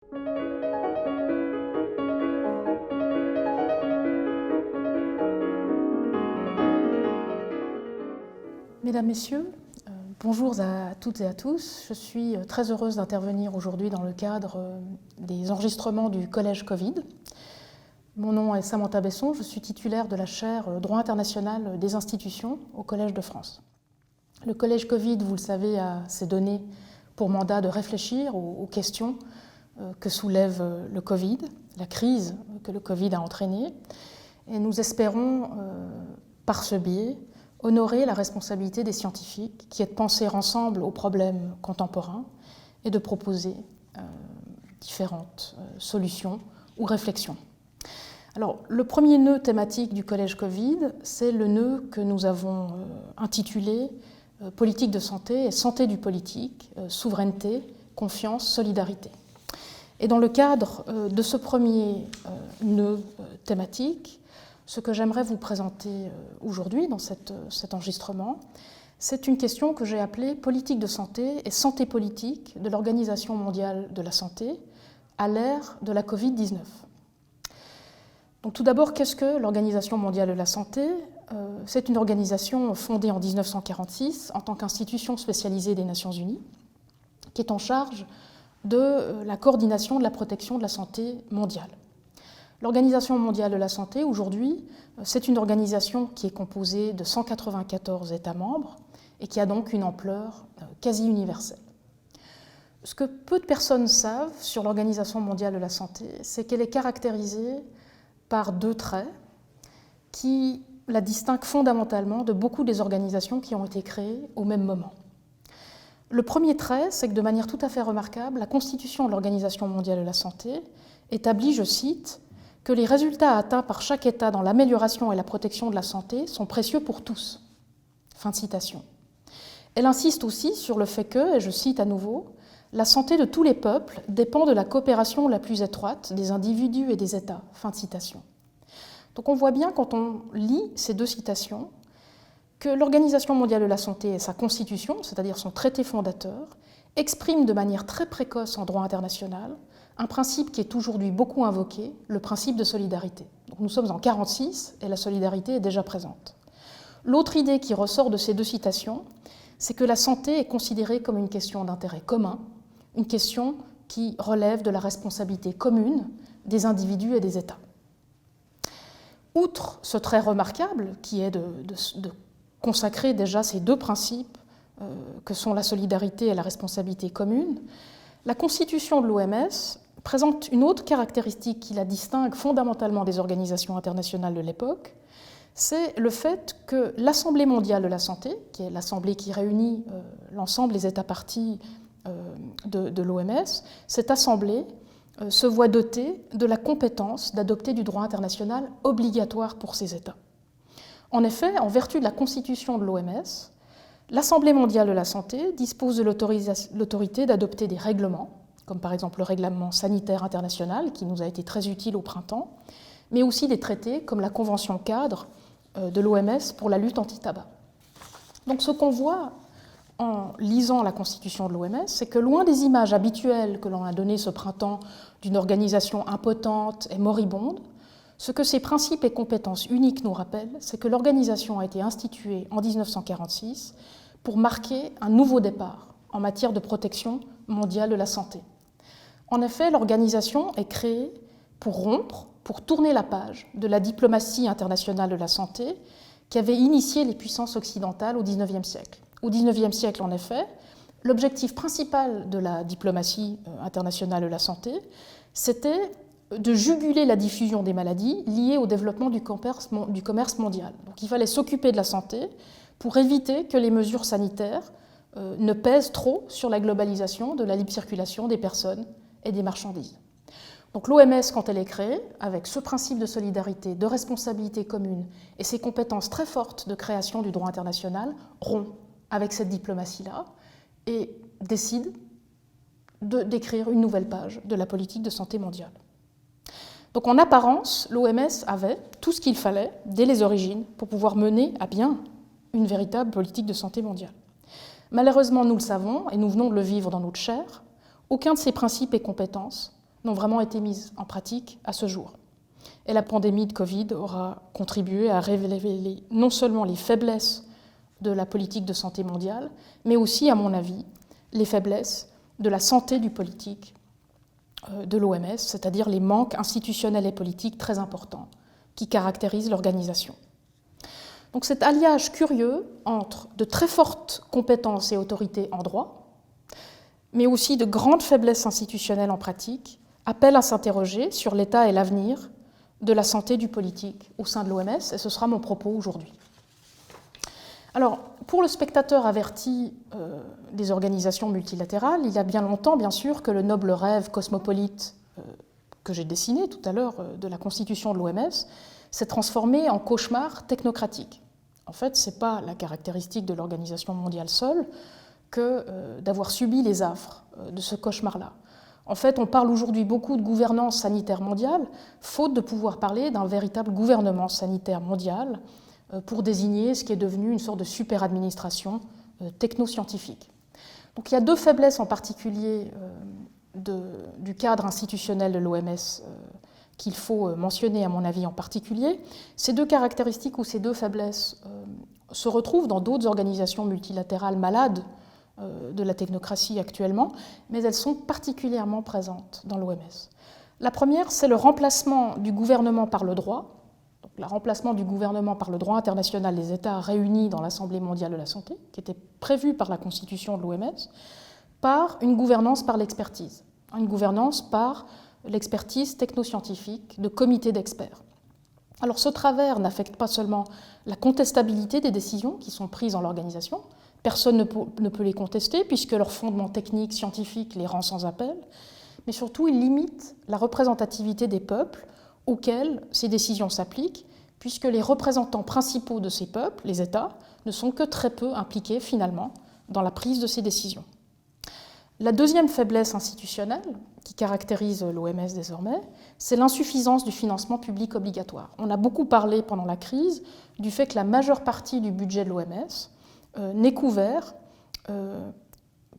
Mesdames, Messieurs, bonjour à toutes et à tous. Je suis très heureuse d'intervenir aujourd'hui dans le cadre des enregistrements du Collège Covid. Mon nom est Samantha Besson, je suis titulaire de la chaire Droit international des institutions au Collège de France. Le Collège Covid, vous le savez, s'est donné pour mandat de réfléchir aux questions que soulève le Covid, la crise que le Covid a entraînée. Et nous espérons, par ce biais, honorer la responsabilité des scientifiques qui est de penser ensemble aux problèmes contemporains et de proposer différentes solutions ou réflexions. Alors, le premier nœud thématique du Collège Covid, c'est le nœud que nous avons intitulé « Politique de santé et santé du politique, souveraineté, confiance, solidarité ». Et dans le cadre de ce premier nœud thématique, ce que j'aimerais vous présenter aujourd'hui dans cet enregistrement, c'est une question que j'ai appelée « Politique de santé et santé politique de l'Organisation mondiale de la santé à l'ère de la Covid-19 ». Donc, tout d'abord, qu'est-ce que l'Organisation mondiale de la santé ? C'est une organisation fondée en 1946 en tant qu'institution spécialisée des Nations unies, qui est en charge de la coordination de la protection de la santé mondiale. L'Organisation mondiale de la santé, aujourd'hui, c'est une organisation qui est composée de 194 États membres et qui a donc une ampleur quasi universelle. Ce que peu de personnes savent sur l'Organisation mondiale de la santé, c'est qu'elle est caractérisée par deux traits qui la distinguent fondamentalement de beaucoup des organisations qui ont été créées au même moment. Le premier trait, c'est que de manière tout à fait remarquable, la Constitution de l'Organisation mondiale de la santé établit, je cite, que les résultats atteints par chaque État dans l'amélioration et la protection de la santé sont précieux pour tous. Fin de citation. Elle insiste aussi sur le fait que, et je cite à nouveau, la santé de tous les peuples dépend de la coopération la plus étroite des individus et des États. Fin de citation. Donc on voit bien quand on lit ces deux citations que l'Organisation mondiale de la santé et sa constitution, c'est-à-dire son traité fondateur, expriment de manière très précoce en droit international un principe qui est aujourd'hui beaucoup invoqué, le principe de solidarité. Donc nous sommes en 1946 et la solidarité est déjà présente. L'autre idée qui ressort de ces deux citations, c'est que la santé est considérée comme une question d'intérêt commun, une question qui relève de la responsabilité commune des individus et des États. Outre ce trait remarquable qui est de consacrer déjà ces deux principes que sont la solidarité et la responsabilité commune, la constitution de l'OMS présente une autre caractéristique qui la distingue fondamentalement des organisations internationales de l'époque, c'est le fait que l'Assemblée mondiale de la santé, qui est l'assemblée qui réunit l'ensemble des États parties de l'OMS, cette assemblée se voit dotée de la compétence d'adopter du droit international obligatoire pour ces États. En effet, en vertu de la constitution de l'OMS, l'Assemblée mondiale de la santé dispose de l'autorité d'adopter des règlements, comme par exemple le règlement sanitaire international, qui nous a été très utile au printemps, mais aussi des traités comme la Convention cadre de l'OMS pour la lutte anti-tabac. Donc ce qu'on voit en lisant la constitution de l'OMS, c'est que loin des images habituelles que l'on a données ce printemps d'une organisation impotente et moribonde, ce que ces principes et compétences uniques nous rappellent, c'est que l'organisation a été instituée en 1946 pour marquer un nouveau départ en matière de protection mondiale de la santé. En effet, l'organisation est créée pour rompre, pour tourner la page de la diplomatie internationale de la santé qui avait initié les puissances occidentales au XIXe siècle. Au XIXe siècle, en effet, l'objectif principal de la diplomatie internationale de la santé, c'était de juguler la diffusion des maladies liées au développement du commerce mondial. Donc il fallait s'occuper de la santé pour éviter que les mesures sanitaires ne pèsent trop sur la globalisation de la libre circulation des personnes et des marchandises. Donc l'OMS, quand elle est créée, avec ce principe de solidarité, de responsabilité commune et ses compétences très fortes de création du droit international, rompt avec cette diplomatie-là et décide d'écrire une nouvelle page de la politique de santé mondiale. Donc en apparence, l'OMS avait tout ce qu'il fallait, dès les origines, pour pouvoir mener à bien une véritable politique de santé mondiale. Malheureusement, nous le savons, et nous venons de le vivre dans notre chair, aucun de ces principes et compétences n'ont vraiment été mises en pratique à ce jour. Et la pandémie de Covid aura contribué à révéler non seulement les faiblesses de la politique de santé mondiale, mais aussi, à mon avis, les faiblesses de la santé du politique de l'OMS, c'est-à-dire les manques institutionnels et politiques très importants qui caractérisent l'organisation. Donc cet alliage curieux entre de très fortes compétences et autorités en droit, mais aussi de grandes faiblesses institutionnelles en pratique, appelle à s'interroger sur l'état et l'avenir de la santé du politique au sein de l'OMS, et ce sera mon propos aujourd'hui. Alors, pour le spectateur averti des organisations multilatérales, il y a bien longtemps, bien sûr, que le noble rêve cosmopolite que j'ai dessiné tout à l'heure de la constitution de l'OMS s'est transformé en cauchemar technocratique. En fait, ce n'est pas la caractéristique de l'organisation mondiale seule que d'avoir subi les affres de ce cauchemar-là. En fait, on parle aujourd'hui beaucoup de gouvernance sanitaire mondiale, faute de pouvoir parler d'un véritable gouvernement sanitaire mondial pour désigner ce qui est devenu une sorte de super-administration technoscientifique. Donc il y a deux faiblesses en particulier du cadre institutionnel de l'OMS qu'il faut mentionner, à mon avis, en particulier. Ces deux caractéristiques ou ces deux faiblesses se retrouvent dans d'autres organisations multilatérales malades de la technocratie actuellement, mais elles sont particulièrement présentes dans l'OMS. La première, c'est le remplacement du gouvernement par le droit, donc le remplacement du gouvernement par le droit international des États réunis dans l'Assemblée mondiale de la santé, qui était prévu par la constitution de l'OMS, par une gouvernance par l'expertise, une gouvernance par l'expertise technoscientifique de comités d'experts. Alors ce travers n'affecte pas seulement la contestabilité des décisions qui sont prises dans l'organisation, personne ne peut les contester puisque leur fondement technique, scientifique les rend sans appel, mais surtout il limite la représentativité des peuples auxquels ces décisions s'appliquent, puisque les représentants principaux de ces peuples, les États, ne sont que très peu impliqués finalement dans la prise de ces décisions. La deuxième faiblesse institutionnelle qui caractérise l'OMS désormais, c'est l'insuffisance du financement public obligatoire. On a beaucoup parlé pendant la crise du fait que la majeure partie du budget de l'OMS n'est couvert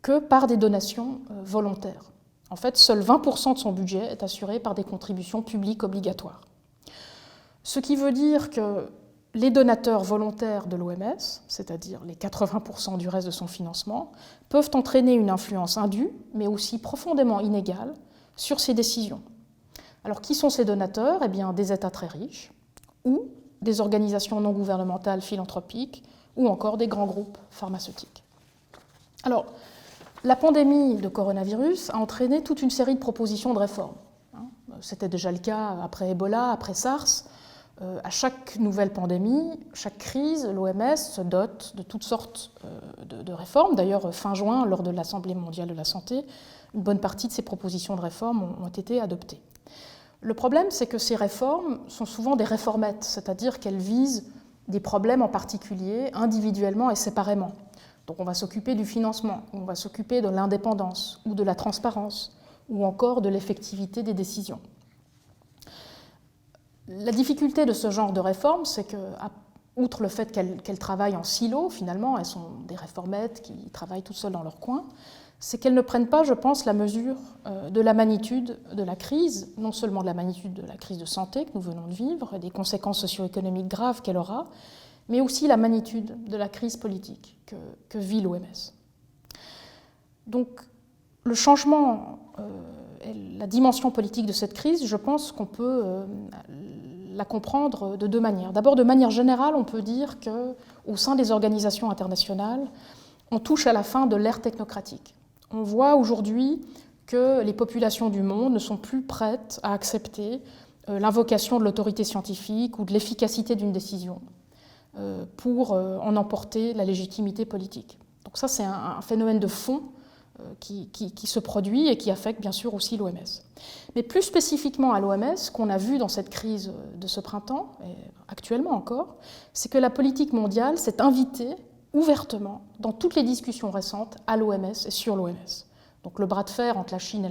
que par des donations volontaires. En fait, seul 20% de son budget est assuré par des contributions publiques obligatoires. Ce qui veut dire que les donateurs volontaires de l'OMS, c'est-à-dire les 80% du reste de son financement, peuvent entraîner une influence indue, mais aussi profondément inégale, sur ces décisions. Alors, qui sont ces donateurs ? Eh bien, des États très riches, ou des organisations non gouvernementales philanthropiques, ou encore des grands groupes pharmaceutiques. Alors, la pandémie de coronavirus a entraîné toute une série de propositions de réformes. C'était déjà le cas après Ebola, après SARS. À chaque nouvelle pandémie, chaque crise, l'OMS se dote de toutes sortes de réformes. D'ailleurs, fin juin, lors de l'Assemblée mondiale de la santé, une bonne partie de ces propositions de réformes ont été adoptées. Le problème, c'est que ces réformes sont souvent des réformettes, c'est-à-dire qu'elles visent des problèmes en particulier, individuellement et séparément. Donc on va s'occuper du financement, on va s'occuper de l'indépendance ou de la transparence, ou encore de l'effectivité des décisions. La difficulté de ce genre de réformes, c'est que, outre le fait qu'elles travaillent en silo, finalement, elles sont des réformettes qui travaillent toutes seules dans leur coin, c'est qu'elles ne prennent pas, je pense, la mesure de la magnitude de la crise, non seulement de la magnitude de la crise de santé que nous venons de vivre, et des conséquences socio-économiques graves qu'elle aura, mais aussi la magnitude de la crise politique que vit l'OMS. Donc, le changement, la dimension politique de cette crise, je pense qu'on peut la comprendre de deux manières. D'abord, de manière générale, on peut dire qu'au sein des organisations internationales, on touche à la fin de l'ère technocratique. On voit aujourd'hui que les populations du monde ne sont plus prêtes à accepter l'invocation de l'autorité scientifique ou de l'efficacité d'une décision pour en emporter la légitimité politique. Donc ça, c'est un phénomène de fond qui se produit et qui affecte bien sûr aussi l'OMS. Mais plus spécifiquement à l'OMS, ce qu'on a vu dans cette crise de ce printemps, et actuellement encore, c'est que la politique mondiale s'est invitée ouvertement dans toutes les discussions récentes à l'OMS et sur l'OMS. Donc le bras de fer entre la Chine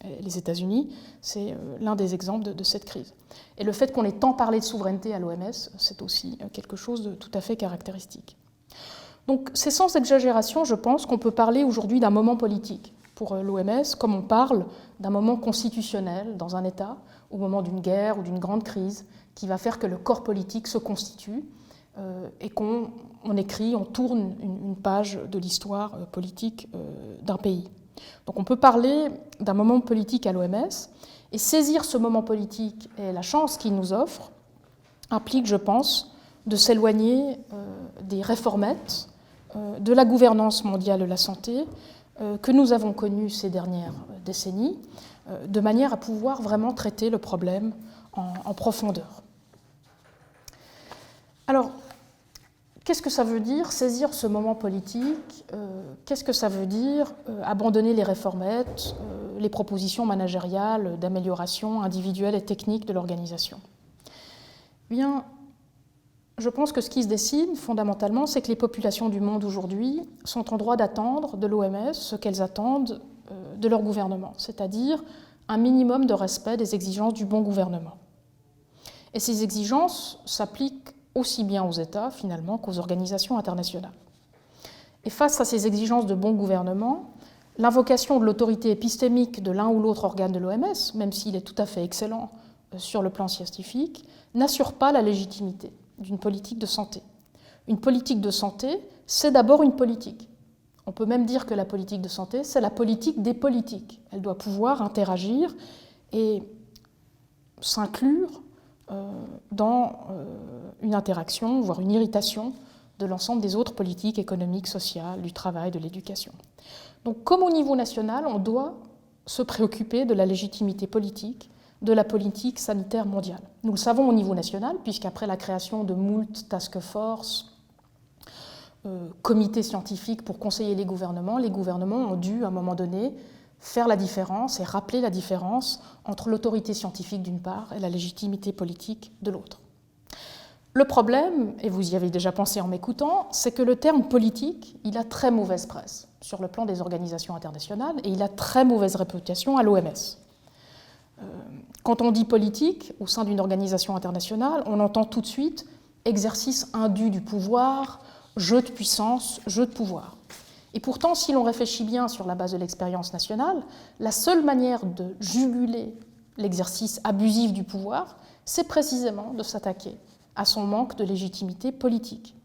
et les États-Unis, c'est l'un des exemples de cette crise. Et le fait qu'on ait tant parlé de souveraineté à l'OMS, c'est aussi quelque chose de tout à fait caractéristique. Donc c'est sans exagération, je pense, qu'on peut parler aujourd'hui d'un moment politique pour l'OMS, comme on parle d'un moment constitutionnel dans un État, au moment d'une guerre ou d'une grande crise, qui va faire que le corps politique se constitue et qu'on écrit, on tourne une page de l'histoire politique d'un pays. Donc on peut parler d'un moment politique à l'OMS, et saisir ce moment politique et la chance qu'il nous offre implique, je pense, de s'éloigner des réformettes, de la gouvernance mondiale de la santé que nous avons connue ces dernières décennies, de manière à pouvoir vraiment traiter le problème en profondeur. Alors, qu'est-ce que ça veut dire saisir ce moment politique? Qu'est-ce que ça veut dire abandonner les réformettes, les propositions managériales d'amélioration individuelle et technique de l'organisation? Eh bien, je pense que ce qui se dessine fondamentalement, c'est que les populations du monde aujourd'hui sont en droit d'attendre de l'OMS ce qu'elles attendent de leur gouvernement, c'est-à-dire un minimum de respect des exigences du bon gouvernement. Et ces exigences s'appliquent aussi bien aux États, finalement, qu'aux organisations internationales. Et face à ces exigences de bon gouvernement, l'invocation de l'autorité épistémique de l'un ou l'autre organe de l'OMS, même s'il est tout à fait excellent sur le plan scientifique, n'assure pas la légitimité d'une politique de santé. Une politique de santé, c'est d'abord une politique. On peut même dire que la politique de santé, c'est la politique des politiques. Elle doit pouvoir interagir et s'inclure dans une interaction, voire une irritation de l'ensemble des autres politiques économiques, sociales, du travail, de l'éducation. Donc, comme au niveau national, on doit se préoccuper de la légitimité politique de la politique sanitaire mondiale. Nous le savons au niveau national, puisqu'après la création de moult task force, comités scientifiques pour conseiller les gouvernements ont dû, à un moment donné, faire la différence et rappeler la différence entre l'autorité scientifique d'une part et la légitimité politique de l'autre. Le problème, et vous y avez déjà pensé en m'écoutant, c'est que le terme politique, il a très mauvaise presse sur le plan des organisations internationales et il a très mauvaise réputation à l'OMS. Quand on dit politique au sein d'une organisation internationale, on entend tout de suite exercice indu du pouvoir, jeu de puissance, jeu de pouvoir. Et pourtant, si l'on réfléchit bien sur la base de l'expérience nationale, la seule manière de juguler l'exercice abusif du pouvoir, c'est précisément de s'attaquer à son manque de légitimité politique.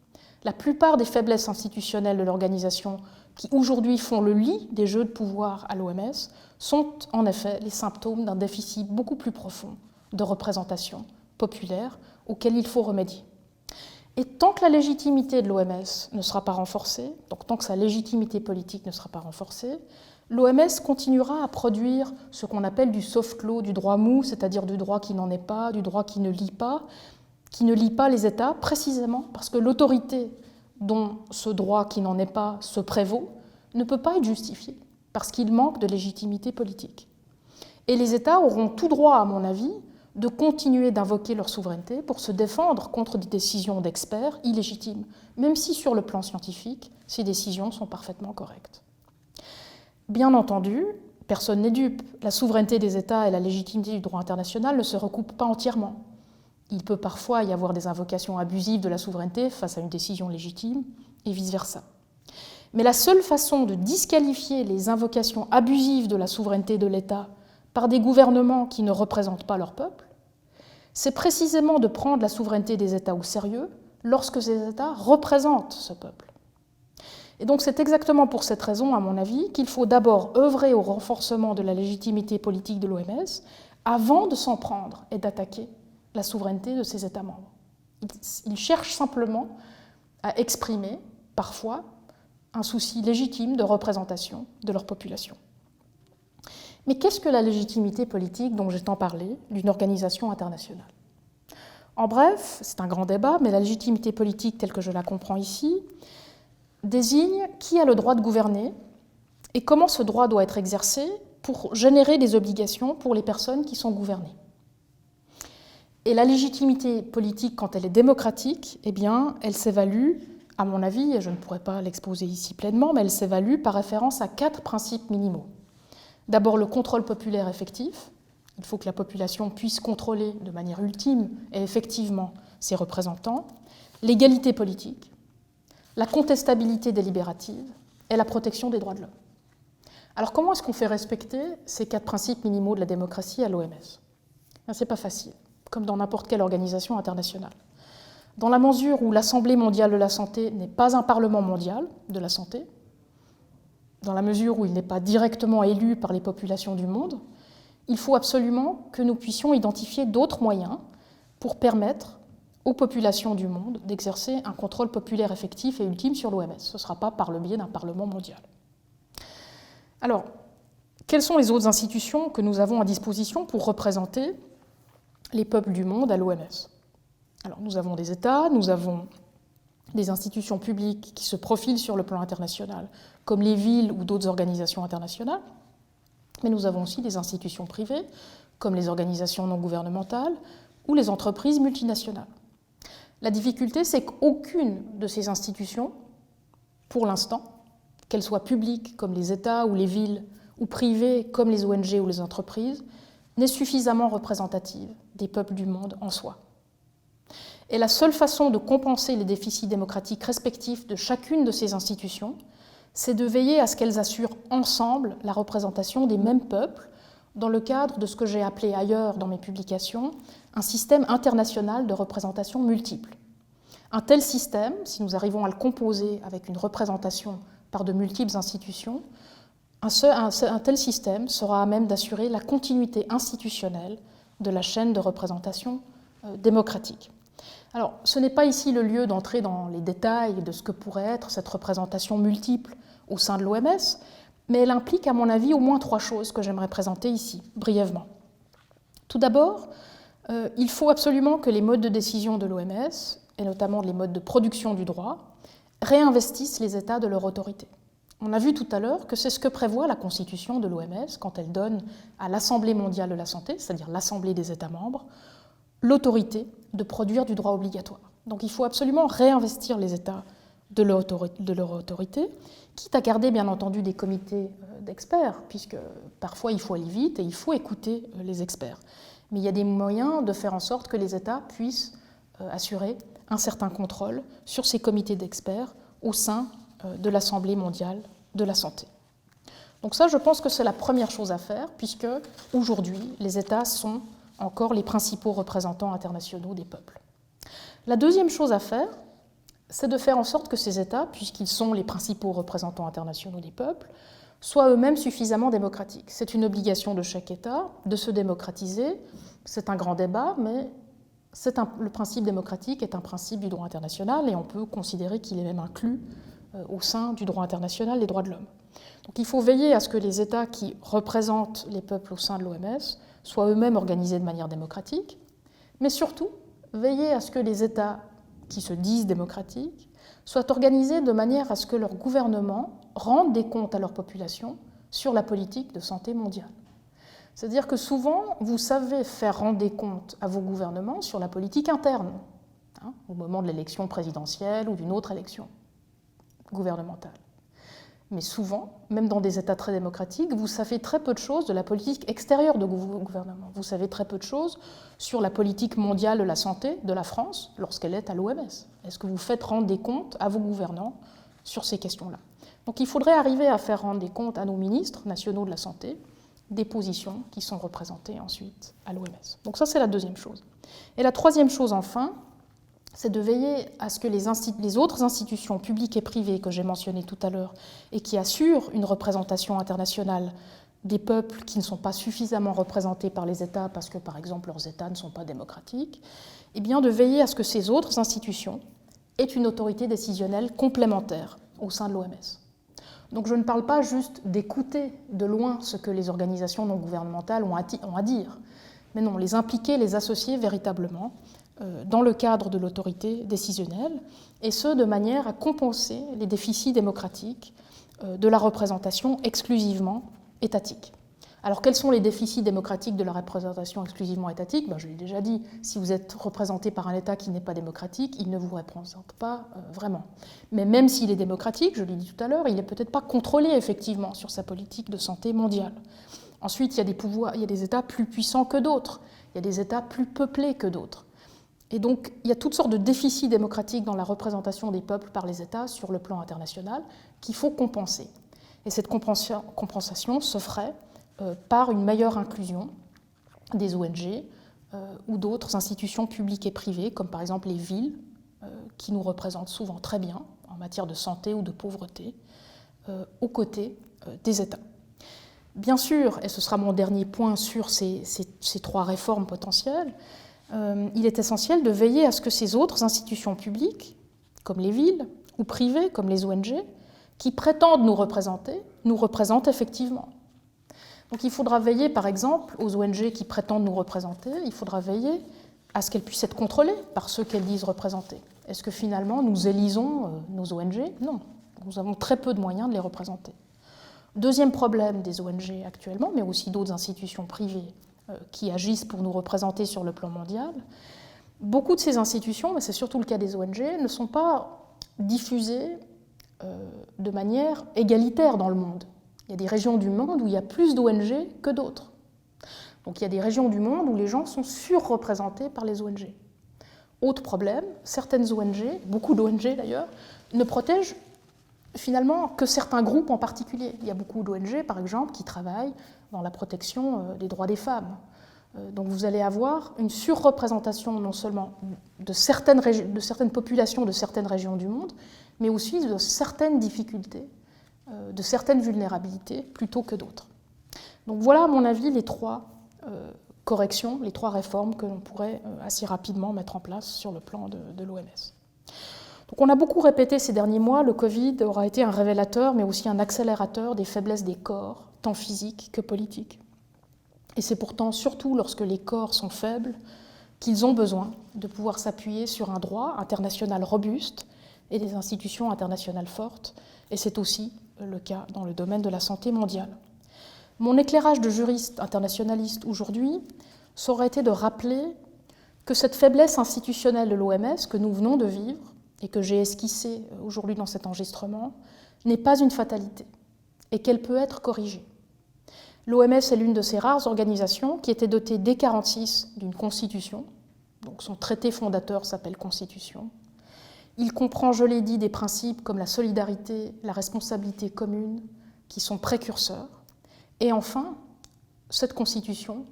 La plupart des faiblesses institutionnelles de l'organisation qui aujourd'hui font le lit des jeux de pouvoir à l'OMS sont en effet les symptômes d'un déficit beaucoup plus profond de représentation populaire auquel il faut remédier. Et tant que la légitimité de l'OMS ne sera pas renforcée, donc tant que sa légitimité politique ne sera pas renforcée, l'OMS continuera à produire ce qu'on appelle du soft law, du droit mou, c'est-à-dire du droit qui n'en est pas, du droit qui ne lie pas les États, précisément parce que l'autorité dont ce droit qui n'en est pas se prévaut ne peut pas être justifié, parce qu'il manque de légitimité politique. Et les États auront tout droit, à mon avis, de continuer d'invoquer leur souveraineté pour se défendre contre des décisions d'experts illégitimes, même si sur le plan scientifique, ces décisions sont parfaitement correctes. Bien entendu, personne n'est dupe, la souveraineté des États et la légitimité du droit international ne se recoupent pas entièrement. Il peut parfois y avoir des invocations abusives de la souveraineté face à une décision légitime, et vice-versa. Mais la seule façon de disqualifier les invocations abusives de la souveraineté de l'État par des gouvernements qui ne représentent pas leur peuple, c'est précisément de prendre la souveraineté des États au sérieux lorsque ces États représentent ce peuple. Et donc c'est exactement pour cette raison, à mon avis, qu'il faut d'abord œuvrer au renforcement de la légitimité politique de l'OMS avant de s'en prendre et d'attaquer la souveraineté de ses États membres. Ils cherchent simplement à exprimer, parfois, un souci légitime de représentation de leur population. Mais qu'est-ce que la légitimité politique dont j'ai tant parlé d'une organisation internationale? En bref, c'est un grand débat, mais la légitimité politique telle que je la comprends ici désigne qui a le droit de gouverner et comment ce droit doit être exercé pour générer des obligations pour les personnes qui sont gouvernées. Et la légitimité politique, quand elle est démocratique, eh bien, elle s'évalue, à mon avis, et je ne pourrais pas l'exposer ici pleinement, mais elle s'évalue par référence à 4 principes minimaux. D'abord, le contrôle populaire effectif. Il faut que la population puisse contrôler de manière ultime et effectivement ses représentants. L'égalité politique, la contestabilité délibérative et la protection des droits de l'homme. Alors comment est-ce qu'on fait respecter ces 4 principes minimaux de la démocratie à l'OMS? Ce n'est pas facile, comme dans n'importe quelle organisation internationale. Dans la mesure où l'Assemblée mondiale de la santé n'est pas un parlement mondial de la santé, dans la mesure où il n'est pas directement élu par les populations du monde, il faut absolument que nous puissions identifier d'autres moyens pour permettre aux populations du monde d'exercer un contrôle populaire effectif et ultime sur l'OMS. Ce ne sera pas par le biais d'un parlement mondial. Alors, quelles sont les autres institutions que nous avons à disposition pour représenter les peuples du monde à l'OMS? Alors, nous avons des États, nous avons des institutions publiques qui se profilent sur le plan international, comme les villes ou d'autres organisations internationales, mais nous avons aussi des institutions privées, comme les organisations non gouvernementales ou les entreprises multinationales. La difficulté, c'est qu'aucune de ces institutions, pour l'instant, qu'elles soient publiques comme les États ou les villes, ou privées comme les ONG ou les entreprises, n'est suffisamment représentative des peuples du monde en soi. Et la seule façon de compenser les déficits démocratiques respectifs de chacune de ces institutions, c'est de veiller à ce qu'elles assurent ensemble la représentation des mêmes peuples dans le cadre de ce que j'ai appelé ailleurs dans mes publications un système international de représentation multiple. Un tel système, si nous arrivons à le composer avec une représentation par de multiples institutions, un tel système sera à même d'assurer la continuité institutionnelle de la chaîne de représentation démocratique. Alors, ce n'est pas ici le lieu d'entrer dans les détails de ce que pourrait être cette représentation multiple au sein de l'OMS, mais elle implique, à mon avis, au moins 3 choses que j'aimerais présenter ici, brièvement. Tout d'abord, il faut absolument que les modes de décision de l'OMS, et notamment les modes de production du droit, réinvestissent les États de leur autorité. On a vu tout à l'heure que c'est ce que prévoit la Constitution de l'OMS quand elle donne à l'Assemblée mondiale de la santé, c'est-à-dire l'Assemblée des États membres, l'autorité de produire du droit obligatoire. Donc il faut absolument réinvestir les États de leur autorité, quitte à garder bien entendu des comités d'experts, puisque parfois il faut aller vite et il faut écouter les experts. Mais il y a des moyens de faire en sorte que les États puissent assurer un certain contrôle sur ces comités d'experts au sein de l'Assemblée mondiale de la santé. Donc ça, je pense que c'est la première chose à faire, puisque aujourd'hui, les États sont encore les principaux représentants internationaux des peuples. La deuxième chose à faire, c'est de faire en sorte que ces États, puisqu'ils sont les principaux représentants internationaux des peuples, soient eux-mêmes suffisamment démocratiques. C'est une obligation de chaque État de se démocratiser. C'est un grand débat, mais le principe démocratique est un principe du droit international et on peut considérer qu'il est même inclus au sein du droit international des droits de l'homme. Donc il faut veiller à ce que les États qui représentent les peuples au sein de l'OMS soient eux-mêmes organisés de manière démocratique, mais surtout veiller à ce que les États qui se disent démocratiques soient organisés de manière à ce que leurs gouvernements rendent des comptes à leur population sur la politique de santé mondiale. C'est-à-dire que souvent, vous savez faire rendre des comptes à vos gouvernements sur la politique interne, au moment de l'élection présidentielle ou d'une autre élection gouvernementale. Mais souvent, même dans des États très démocratiques, vous savez très peu de choses de la politique extérieure de vos gouvernements. Vous savez très peu de choses sur la politique mondiale de la santé de la France lorsqu'elle est à l'OMS. Est-ce que vous faites rendre des comptes à vos gouvernants sur ces questions-là? Donc il faudrait arriver à faire rendre des comptes à nos ministres nationaux de la santé des positions qui sont représentées ensuite à l'OMS. Donc ça, c'est la deuxième chose. Et la troisième chose, enfin, c'est de veiller à ce que les autres institutions publiques et privées que j'ai mentionnées tout à l'heure et qui assurent une représentation internationale des peuples qui ne sont pas suffisamment représentés par les États parce que, par exemple, leurs États ne sont pas démocratiques, eh bien de veiller à ce que ces autres institutions aient une autorité décisionnelle complémentaire au sein de l'OMS. Donc je ne parle pas juste d'écouter de loin ce que les organisations non gouvernementales ont à dire, mais non, les impliquer, les associer véritablement dans le cadre de l'autorité décisionnelle, et ce, de manière à compenser les déficits démocratiques de la représentation exclusivement étatique. Alors, quels sont les déficits démocratiques de la représentation exclusivement étatique? Je l'ai déjà dit, si vous êtes représenté par un État qui n'est pas démocratique, il ne vous représente pas vraiment. Mais même s'il est démocratique, je l'ai dit tout à l'heure, il n'est peut-être pas contrôlé effectivement sur sa politique de santé mondiale. Ensuite, il y a des États plus puissants que d'autres, il y a des États plus peuplés que d'autres. Et donc, il y a toutes sortes de déficits démocratiques dans la représentation des peuples par les États sur le plan international qu'il faut compenser. Et cette compensation se ferait par une meilleure inclusion des ONG ou d'autres institutions publiques et privées, comme par exemple les villes, qui nous représentent souvent très bien en matière de santé ou de pauvreté, aux côtés des États. Bien sûr, et ce sera mon dernier point sur ces trois réformes potentielles, il est essentiel de veiller à ce que ces autres institutions publiques, comme les villes, ou privées, comme les ONG, qui prétendent nous représentent effectivement. Donc il faudra veiller, par exemple, aux ONG qui prétendent nous représenter, il faudra veiller à ce qu'elles puissent être contrôlées par ceux qu'elles disent représenter. Est-ce que finalement nous élisons nos ONG ? Non, nous avons très peu de moyens de les représenter. Deuxième problème des ONG actuellement, mais aussi d'autres institutions privées qui agissent pour nous représenter sur le plan mondial, beaucoup de ces institutions, mais c'est surtout le cas des ONG, ne sont pas diffusées de manière égalitaire dans le monde. Il y a des régions du monde où il y a plus d'ONG que d'autres. Donc il y a des régions du monde où les gens sont surreprésentés par les ONG. Autre problème, certaines ONG, beaucoup d'ONG d'ailleurs, ne protègent finalement que certains groupes en particulier. Il y a beaucoup d'ONG, par exemple, qui travaillent dans la protection des droits des femmes. Donc vous allez avoir une surreprésentation non seulement de certaines populations de certaines régions du monde, mais aussi de certaines difficultés, de certaines vulnérabilités plutôt que d'autres. Donc voilà, à mon avis, les trois corrections, les trois réformes que l'on pourrait assez rapidement mettre en place sur le plan de l'OMS. Donc on a beaucoup répété ces derniers mois, le Covid aura été un révélateur, mais aussi un accélérateur des faiblesses des corps, tant physiques que politiques. Et c'est pourtant surtout lorsque les corps sont faibles qu'ils ont besoin de pouvoir s'appuyer sur un droit international robuste et des institutions internationales fortes, et c'est aussi le cas dans le domaine de la santé mondiale. Mon éclairage de juriste internationaliste aujourd'hui, ça aurait été de rappeler que cette faiblesse institutionnelle de l'OMS que nous venons de vivre et que j'ai esquissée aujourd'hui dans cet enregistrement n'est pas une fatalité et qu'elle peut être corrigée. L'OMS est l'une de ces rares organisations qui était dotée dès 1946 d'une constitution, donc son traité fondateur s'appelle Constitution. Il comprend, je l'ai dit, des principes comme la solidarité, la responsabilité commune, qui sont précurseurs. Et enfin, cette Constitution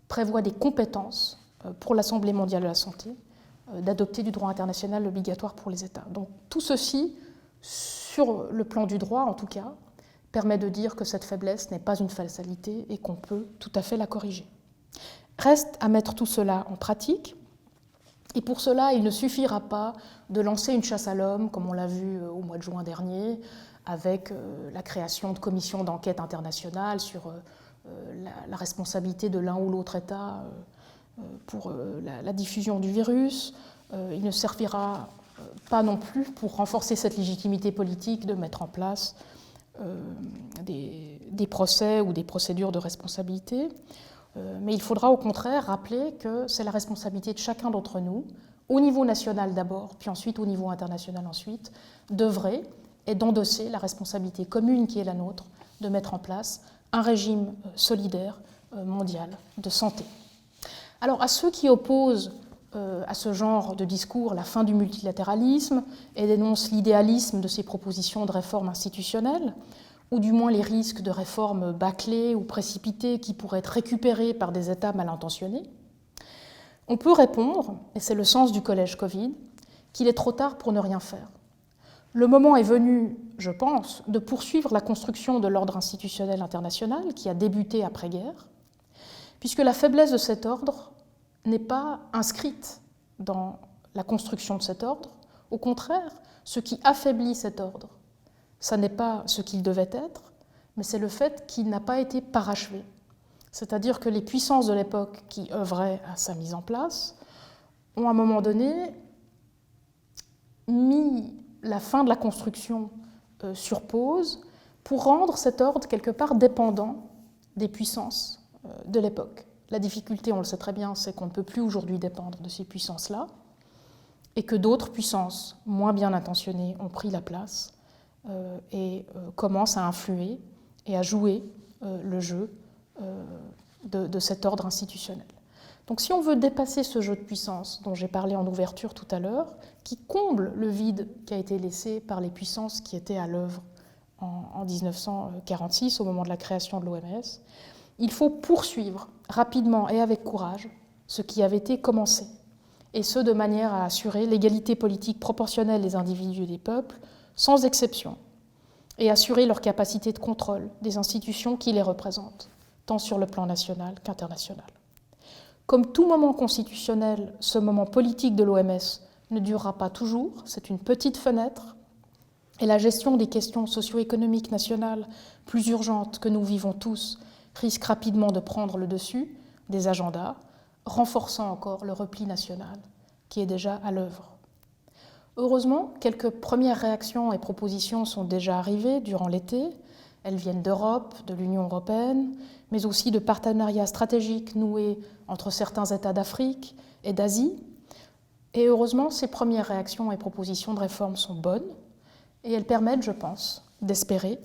prévoit des compétences pour l'Assemblée mondiale de la santé, d'adopter du droit international obligatoire pour les États. Donc tout ceci, sur le plan du droit en tout cas, permet de dire que cette faiblesse n'est pas une fatalité et qu'on peut tout à fait la corriger. Reste à mettre tout cela en pratique, et pour cela, il ne suffira pas de lancer une chasse à l'homme, comme on l'a vu au mois de juin dernier, avec la création de commissions d'enquête internationales sur la responsabilité de l'un ou l'autre État pour la diffusion du virus. Il ne servira pas non plus, pour renforcer cette légitimité politique, de mettre en place des procès ou des procédures de responsabilité. Mais il faudra au contraire rappeler que c'est la responsabilité de chacun d'entre nous, au niveau national d'abord, puis ensuite au niveau international ensuite, d'œuvrer et d'endosser la responsabilité commune qui est la nôtre, de mettre en place un régime solidaire mondial de santé. Alors à ceux qui opposent à ce genre de discours la fin du multilatéralisme et dénoncent l'idéalisme de ces propositions de réforme institutionnelle, ou du moins les risques de réformes bâclées ou précipitées qui pourraient être récupérées par des États mal intentionnés, on peut répondre, et c'est le sens du collège Covid, qu'il est trop tard pour ne rien faire. Le moment est venu, je pense, de poursuivre la construction de l'ordre institutionnel international qui a débuté après-guerre, puisque la faiblesse de cet ordre n'est pas inscrite dans la construction de cet ordre. Au contraire, ce qui affaiblit cet ordre, ça n'est pas ce qu'il devait être, mais c'est le fait qu'il n'a pas été parachevé. C'est-à-dire que les puissances de l'époque qui œuvraient à sa mise en place ont à un moment donné mis la fin de la construction sur pause pour rendre cet ordre quelque part dépendant des puissances de l'époque. La difficulté, on le sait très bien, c'est qu'on ne peut plus aujourd'hui dépendre de ces puissances-là et que d'autres puissances moins bien intentionnées ont pris la place et commencent à influer et à jouer le jeu de cet ordre institutionnel. Donc si on veut dépasser ce jeu de puissance dont j'ai parlé en ouverture tout à l'heure, qui comble le vide qui a été laissé par les puissances qui étaient à l'œuvre en 1946, au moment de la création de l'OMS. Il faut poursuivre rapidement et avec courage ce qui avait été commencé, et ce de manière à assurer l'égalité politique proportionnelle des individus et des peuples, sans exception, et assurer leur capacité de contrôle des institutions qui les représentent, tant sur le plan national qu'international. Comme tout moment constitutionnel, ce moment politique de l'OMS ne durera pas toujours, c'est une petite fenêtre, et la gestion des questions socio-économiques nationales plus urgentes que nous vivons tous risque rapidement de prendre le dessus des agendas, renforçant encore le repli national qui est déjà à l'œuvre. Heureusement, quelques premières réactions et propositions sont déjà arrivées durant l'été. Elles viennent d'Europe, de l'Union européenne, mais aussi de partenariats stratégiques noués entre certains États d'Afrique et d'Asie. Et heureusement, ces premières réactions et propositions de réforme sont bonnes et elles permettent, je pense, d'espérer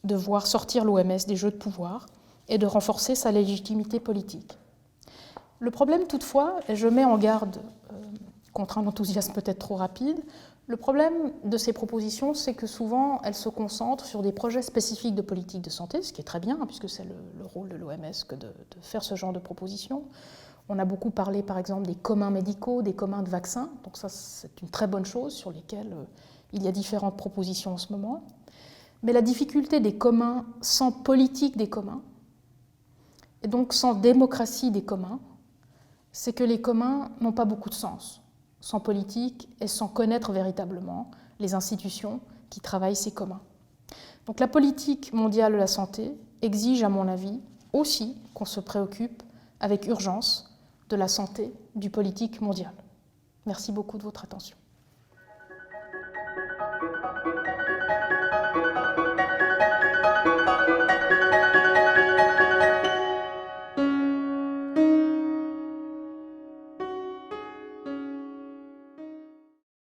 de voir sortir l'OMS des jeux de pouvoir et de renforcer sa légitimité politique. Le problème toutefois, et je mets en garde contre un enthousiasme peut-être trop rapide, le problème de ces propositions, c'est que souvent elles se concentrent sur des projets spécifiques de politique de santé, ce qui est très bien, puisque c'est le rôle de l'OMS que de faire ce genre de propositions. On a beaucoup parlé par exemple des communs médicaux, des communs de vaccins, donc ça c'est une très bonne chose sur lesquelles il y a différentes propositions en ce moment. Mais la difficulté des communs sans politique des communs, et donc sans démocratie des communs, c'est que les communs n'ont pas beaucoup de sens, sans politique et sans connaître véritablement les institutions qui travaillent ces communs. Donc la politique mondiale de la santé exige, à mon avis, aussi qu'on se préoccupe avec urgence de la santé du politique mondial. Merci beaucoup de votre attention.